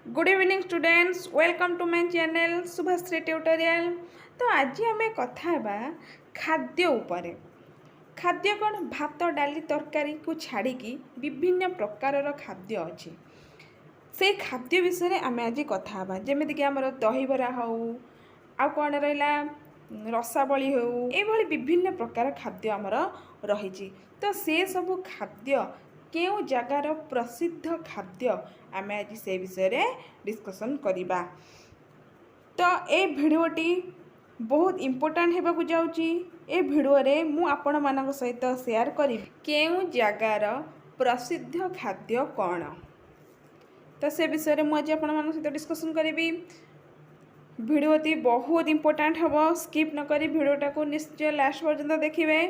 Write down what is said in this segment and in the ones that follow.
Good evening students, welcome to my channel Subhashree tutorial. तो आज आम कथा खाद्य उपरे। खाद्य कौन? भात डाली तरकारी को छाड़ी विभिन्न प्रकार खाद्य अच्छी से खाद्य विषय में आम आज कथा जमीक आम दहीबरा हो आ कौन रहा रसावली हो ये विभिन्न प्रकार खाद्य आमर रही। तो से सब खाद्य केउ जगार प्रसिद्ध खाद्य आम आज से विषय रे डिस्कसन करिबा। तो ये भिडियोटी बहुत इम्पोर्टाट होगा जाऊँगी। ए भिडियो रे मु आपण मानक सहित शेयर करी केउ जगार प्रसिद्ध खाद्य कौन। तो से विषय रे मु आज आपण मानक सहित डिस्कसन करी। भिडियोटी बहुत इम्पोर्टाट हम, स्किप न करी भिडियोटा को निश्चय लास्ट पर्यंत देखिए।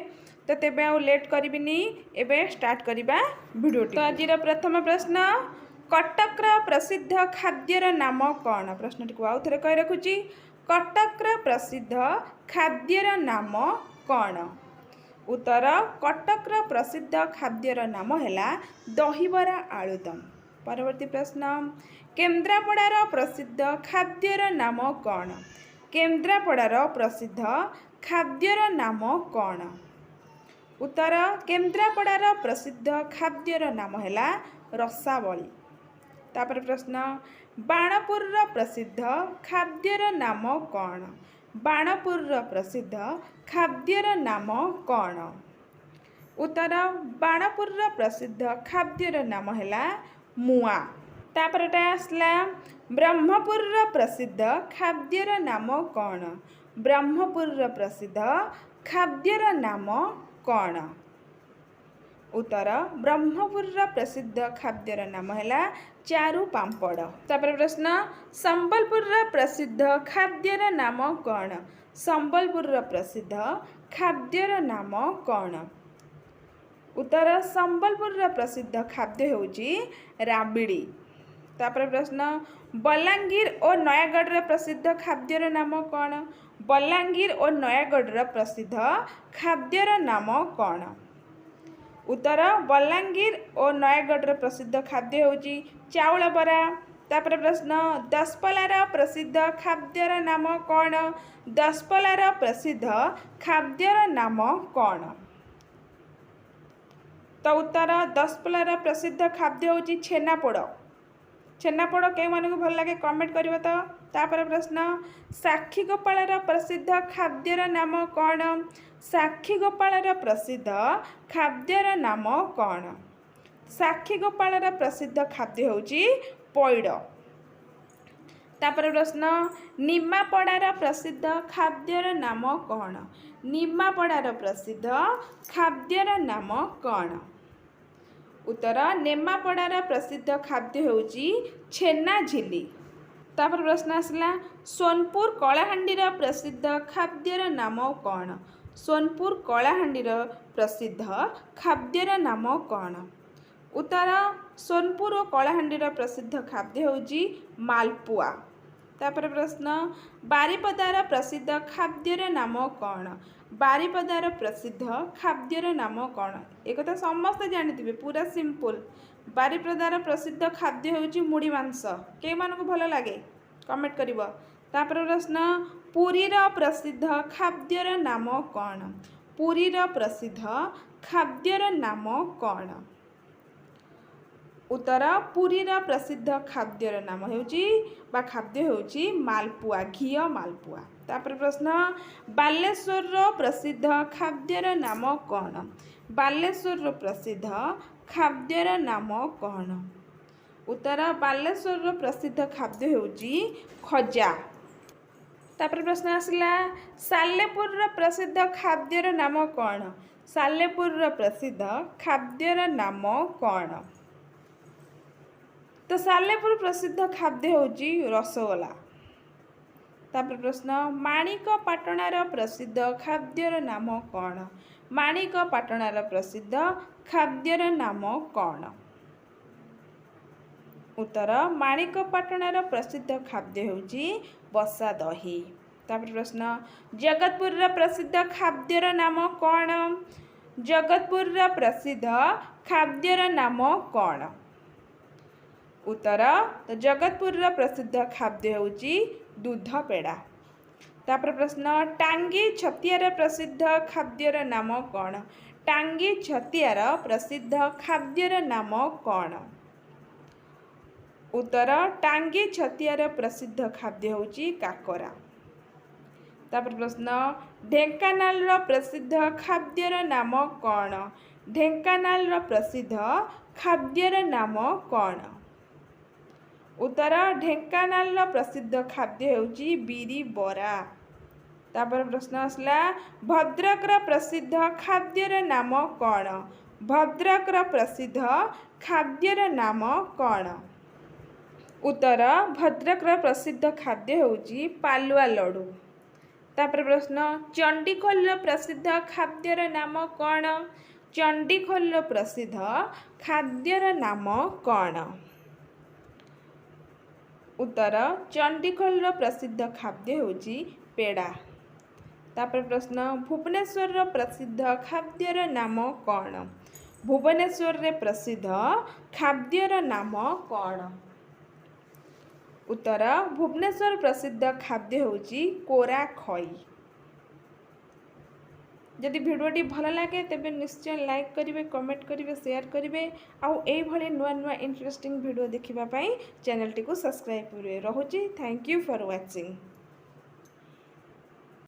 तो तेबे आउ लेट करिबिनी, एबे स्टार्ट करिबा भिडियोटी। तो आज प्रथम प्रश्न, कटक प्रसिद्ध खाद्यर नाम कौन? प्रश्नटी को आउ थे कही रखुची, कटक प्रसिद्ध खाद्यर नाम कौन? उत्तर, कटक प्रसिद्ध खाद्यर नाम है दहीबरा आलुदम। परवर्ती प्रश्न, केन्द्रापड़ार प्रसिद्ध खाद्यर नाम कौन? केन्द्रापड़ार प्रसिद्ध खाद्यर नाम कौन? उत्तर, केन्द्रापड़ार प्रसिद्ध खाद्यर नाम है रसावली। तापर प्रश्न, बाणपुर प्रसिद्ध खाद्यर नाम कौन? बाणपुर प्रसिद्ध खाद्यर नाम कौन? उत्तर, बाणपुर प्रसिद्ध खाद्यर नाम है मुआ। तापर आसला, ब्रह्मपुर प्रसिद्ध खाद्यर नाम कौन? ब्रह्मपुर प्रसिद्ध खाद्यर नाम कौन? उत्तर, ब्रह्मपुर प्रसिद्ध खाद्यर नाम है चारू पांपड़। तापर प्रश्न, संबलपुर प्रसिद्ध खाद्यर नाम कौन? संबलपुर प्रसिद्ध खाद्यर नाम कौन? उत्तर, संबलपुर प्रसिद्ध खाद्य होउची राबिड़ी। तापर प्रश्न, बलांगीर और नयागढ़ प्रसिद्ध खाद्यर नाम कौन? बलांगीर और नयागढ़ प्रसिद्ध खाद्यर नाम कौन? उत्तर, बलांगीर और नयागढ़ प्रसिद्ध खाद्य होउची चाउल बरा। तापर प्रश्न, दशपलार प्रसिद्ध खाद्यर नाम कौन? दशपलार प्रसिद्ध खाद्यर नाम कौन? तो उत्तर, दशपलार प्रसिद्ध खाद्य होउची छेनापोड़। छेनापोड़ के मन को भल लगे कमेंट करिवो। तो तापर प्रश्न, साक्षीगोपाल प्रसिद्ध खाद्यर नाम कौन? साक्षीगोपाल प्रसिद्ध खाद्यर नाम कौन? साक्षीगोपाल प्रसिद्ध खाद्य होउची पैड़। तापर प्रश्न, निमापड़ार प्रसिद्ध खाद्यर नाम कौन? निमापड़ार प्रसिद्ध खाद्यर नाम कौन? उत्तर, निमापड़ार प्रसिद्ध खाद्य होउची छेना झिली। तापर प्रश्न आसला, सोनपुर कलाहांडीर प्रसिद्ध खाद्यर नाम कौन? सोनपुर कलाहांडीर प्रसिद्ध खाद्यर नाम कौन? उत्तर, सोनपुर और कलाहांडीर प्रसिद्ध खाद्य होउची मालपुआ। तापर प्रश्न, बारिपदार प्रसिद्ध खाद्यर नाम कौन? बारिपदार प्रसिद्ध खाद्यर नाम कौन? एक कथा समस्त जानिथिबे, पूरा सिंपल। बारिपदार प्रसिद्ध खाद्य होउची मुड़ी मांस। के मान को भल लगे कमेंट करिवो। तापर प्रश्न, पुरीर प्रसिद्ध खाद्यर नाम कौन? पुरीर प्रसिद्ध खाद्यर नाम कौन? उत्तर, पुरीर प्रसिद्ध खाद्यर नाम होउची बा खाद्य होउची मालपुआ, घी मालपुआ। तापर प्रश्न, बालेश्वर प्रसिद्ध खाद्यर नाम कौन? बालेश्वर प्रसिद्ध खाद्यर नाम कौन? उत्तर, बालेश्वर प्रसिद्ध खाद्य होउची खजा। तापर प्रश्न आसला, सालेपुर प्रसिद्ध खाद्यर नाम कौन? सालेपुर प्रसिद्ध खाद्यर नाम कौन? तो सालेपुर प्रसिद्ध खाद्य होउची रसगोला। तापर प्रश्न, माणिकपाटणार प्रसिद्ध खाद्यर नाम कौन? माणिकपाटणार प्रसिद्ध खाद्यर नाम कौन? उत्तर, माणिकपाटणार प्रसिद्ध खाद्य होउची बसा दही। तापर प्रश्न, जगतपुर प्रसिद्ध खाद्यर नाम कौन? जगतपुर प्रसिद्ध खाद्यर नाम कौन? उत्तर तो जगतपुर प्रसिद्ध खाद्य होची दूध पेड़ा। तापर प्रश्न टांगी छतियार प्रसिद्ध खाद्यर नाम कौन? टांगी छतियार प्रसिद्ध खाद्यर नाम कौन? उत्तर टांगी छतियार प्रसिद्ध खाद्य होची काकरा। तापर प्रश्न ढेंकानाल प्रसिद्ध खाद्यर नाम कौन? ढेंकानाल प्रसिद्ध खाद्यर नाम कौन? उत्तर ढेंकानाल प्रसिद्ध खाद्य होची बिरी बरा। तापर प्रश्न आसला भद्रक प्रसिद्ध खाद्यर नाम कौन? भद्रक प्रसिद्ध खाद्यर नाम कौन? उत्तर भद्रक प्रसिद्ध खाद्य होची पालुआ लड्डू। तापर प्रश्न चंडीखोल प्रसिद्ध खाद्यर नाम कौन? चंडीखोल प्रसिद्ध खाद्यर नाम कौन? उत्तर चंडीखोल प्रसिद्ध खाद्य होची पेड़ा। तापर प्रश्न भुवनेश्वर प्रसिद्ध खाद्यर नाम कौन? भुवनेश्वर रे प्रसिद्ध खाद्यर नाम कौन? उत्तर भुवनेश्वर प्रसिद्ध खाद्य होची कोरा खई। जदि भिडियोटी भल लगे तेबे निश्चय लाइक करिवे, कमेंट करिवे, शेयर करिवे आउ एई भली नुआ नुआ इंटरेस्टिंग वीडियो देखिबा पई चैनल टी को सब्सक्राइब करिवे। रहूची थैंक यू फॉर वाचिंग।